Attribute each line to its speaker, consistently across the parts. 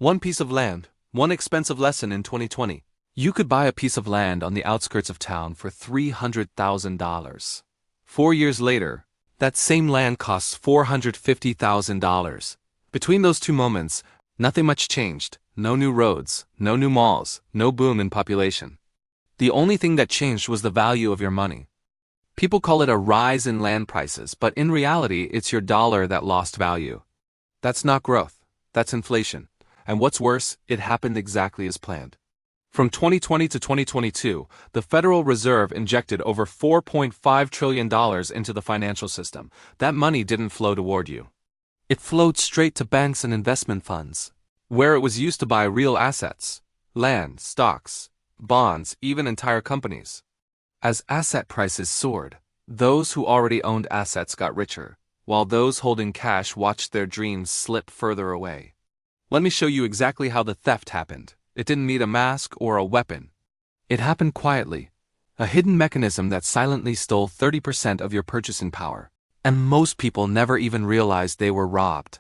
Speaker 1: One piece of land, one expensive lesson in 2020. You could buy a piece of land on the outskirts of town for $300,000. 4 years later, that same land costs $450,000. Between those two moments, nothing much changed. No new roads, no new malls, no boom in population. The only thing that changed was the value of your money. People call it a rise in land prices, but in reality, it's your dollar that lost value. That's not growth, that's inflation. And what's worse, it happened exactly as planned. From 2020 to 2022, the Federal Reserve injected over $4.5 trillion into the financial system. That money didn't flow toward you. It flowed straight to banks and investment funds, where it was used to buy real assets, land, stocks, bonds, even entire companies. As asset prices soared, those who already owned assets got richer, while those holding cash watched their dreams slip further away. Let me show you exactly how the theft happened. It didn't need a mask or a weapon. It happened quietly, a hidden mechanism that silently stole 30% of your purchasing power. And most people never even realized they were robbed.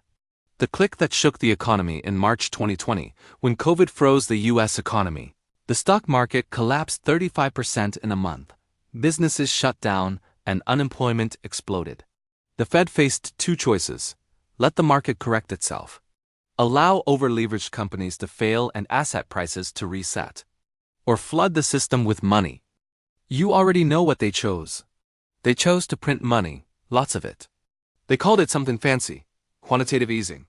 Speaker 1: The click that shook the economy in March 2020, when COVID froze the US economy. The stock market collapsed 35% in a month. Businesses shut down and unemployment exploded. The Fed faced two choices: let the market correct itself, allow over-leveraged companies to fail and asset prices to reset, or flood the system with money. You already know what they chose. They chose to print money, lots of it. They called it something fancy, quantitative easing.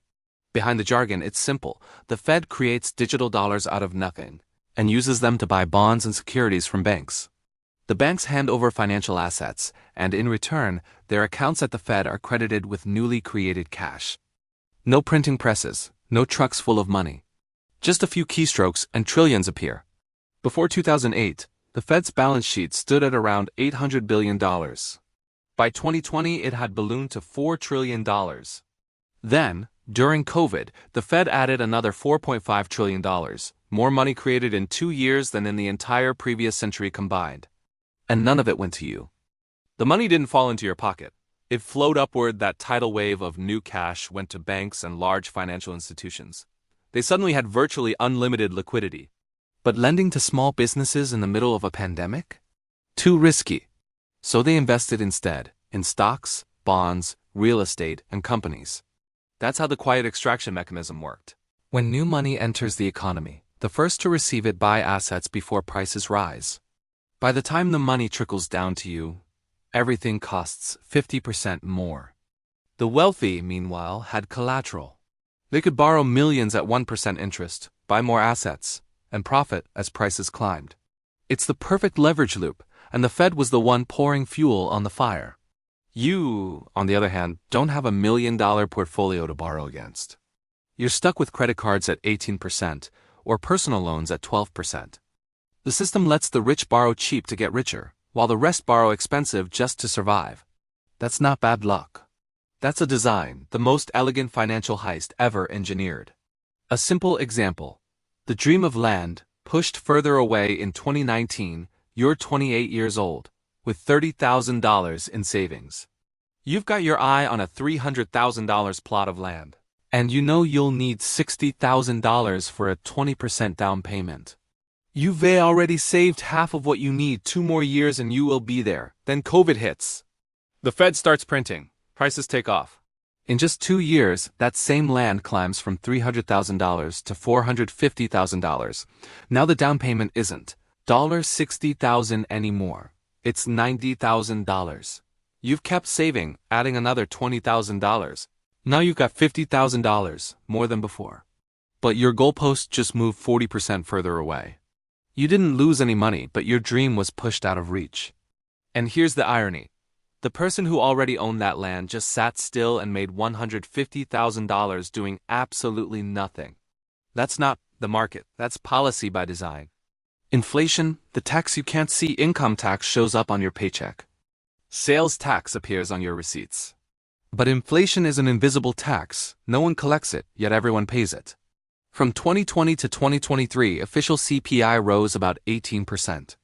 Speaker 1: Behind the jargon, it's simple. The Fed creates digital dollars out of nothing and uses them to buy bonds and securities from banks. The banks hand over financial assets, and in return, their accounts at the Fed are credited with newly created cash. No printing presses, no trucks full of money. Just a few keystrokes and trillions appear. Before 2008, the Fed's balance sheet stood at around $800 billion. By 2020, it had ballooned to $4 trillion. Then, during COVID, the Fed added another $4.5 trillion, more money created in 2 years than in the entire previous century combined. And none of it went to you. The money didn't fall into your pocket. It flowed upward. That tidal wave of new cash went to banks and large financial institutions. They suddenly had virtually unlimited liquidity. But lending to small businesses in the middle of a pandemic? Too risky. So they invested instead in stocks, bonds, real estate, and companies. That's how the quiet extraction mechanism worked. When new money enters the economy, the first to receive it buy assets before prices rise. By the time the money trickles down to you, everything costs 50% more. The wealthy, meanwhile, had collateral. They could borrow millions at 1% interest, buy more assets, and profit as prices climbed. It's the perfect leverage loop, and the Fed was the one pouring fuel on the fire. You, on the other hand, don't have $1 million portfolio to borrow against. You're stuck with credit cards at 18% or personal loans at 12%. The system lets the rich borrow cheap to get richer, while the rest borrow expensive just to survive. That's not bad luck. That's a design, the most elegant financial heist ever engineered. A simple example. The dream of land, pushed further away in 2019, you're 28 years old, with $30,000 in savings. You've got your eye on a $300,000 plot of land, and you know you'll need $60,000 for a 20% down payment. You've already saved half of what you need. 2 more years and you will be there. Then COVID hits. The Fed starts printing. Prices take off. In just 2 years, that same land climbs from $300,000 to $450,000. Now the down payment isn't $60,000 anymore. It's $90,000. You've kept saving, adding another $20,000. Now you've got $50,000, more than before. But your goalpost just moved 40% further away. You didn't lose any money, but your dream was pushed out of reach. And here's the irony. The person who already owned that land just sat still and made $150,000 doing absolutely nothing. That's not the market, that's policy by design. Inflation, the tax you can't see. Income tax shows up on your paycheck. Sales tax appears on your receipts. But inflation is an invisible tax. No one collects it, yet everyone pays it. From 2020 to 2023, official CPI rose about 18%.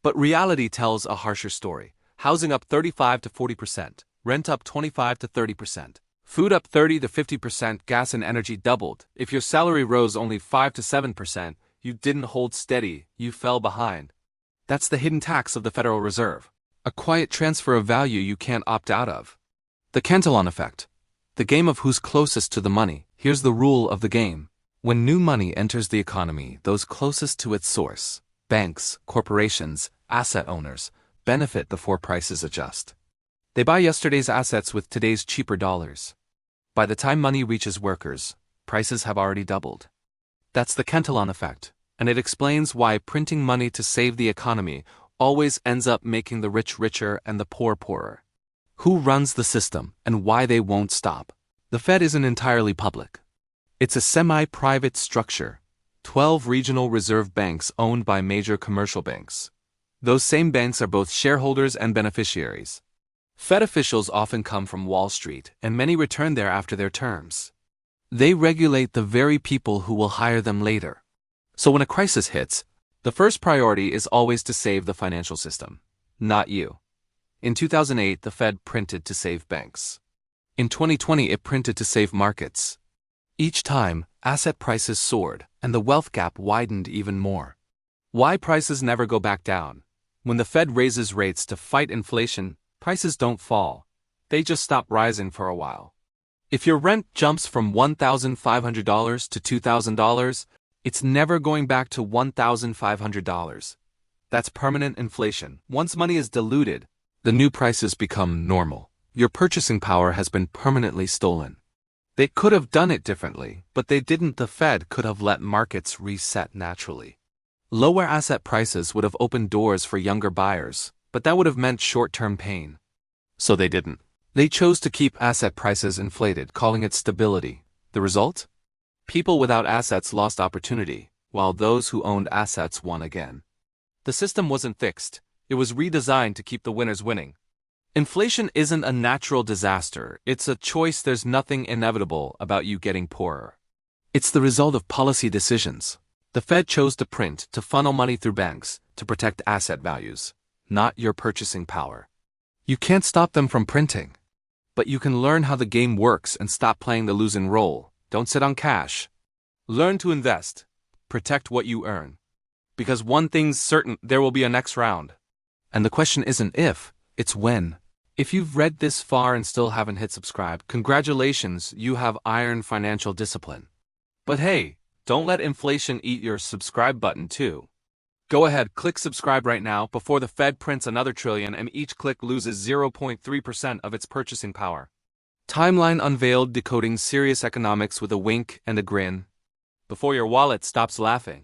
Speaker 1: But reality tells a harsher story. Housing up 35 to 40%, rent up 25 to 30%, Food up 30 to 50%, gas and energy doubled. If your salary rose only 5 to 7%, you didn't hold steady, you fell behind. That's the hidden tax of the Federal Reserve. A quiet transfer of value you can't opt out of. The Cantillon effect. The game of who's closest to the money. Here's the rule of the game. When new money enters the economy, those closest to its source, banks, corporations, asset owners, benefit before prices adjust. They buy yesterday's assets with today's cheaper dollars. By the time money reaches workers, prices have already doubled. That's the Cantillon effect, and it explains why printing money to save the economy always ends up making the rich richer and the poor poorer. Who runs the system and why they won't stop? The Fed isn't entirely public. It's a semi-private structure, 12 regional reserve banks owned by major commercial banks. Those same banks are both shareholders and beneficiaries. Fed officials often come from Wall Street, and many return there after their terms. They regulate the very people who will hire them later. So when a crisis hits, the first priority is always to save the financial system, not you. In 2008, the Fed printed to save banks. In 2020, it printed to save markets. Each time, asset prices soared, and the wealth gap widened even more. Why prices never go back down? When the Fed raises rates to fight inflation, prices don't fall. They just stop rising for a while. If your rent jumps from $1,500 to $2,000, it's never going back to $1,500. That's permanent inflation. Once money is diluted, the new prices become normal. Your purchasing power has been permanently stolen. They could have done it differently, but they didn't. The Fed could have let markets reset naturally. Lower asset prices would have opened doors for younger buyers, but that would have meant short-term pain. So they didn't. They chose to keep asset prices inflated, calling it stability. The result? People without assets lost opportunity, while those who owned assets won again. The system wasn't fixed. It was redesigned to keep the winners winning. Inflation isn't a natural disaster. It's a choice. There's nothing inevitable about you getting poorer. It's the result of policy decisions. The Fed chose to print to funnel money through banks to protect asset values, not your purchasing power. You can't stop them from printing. But you can learn how the game works and stop playing the losing role. Don't sit on cash. Learn to invest. Protect what you earn. Because one thing's certain, there will be a next round. And the question isn't if, it's when. If you've read this far and still haven't hit subscribe, congratulations, you have iron financial discipline. But hey, don't let inflation eat your subscribe button too. Go ahead, click subscribe right now before the Fed prints another trillion and each click loses 0.3% of its purchasing power. Timeline unveiled, decoding serious economics with a wink and a grin. Before your wallet stops laughing.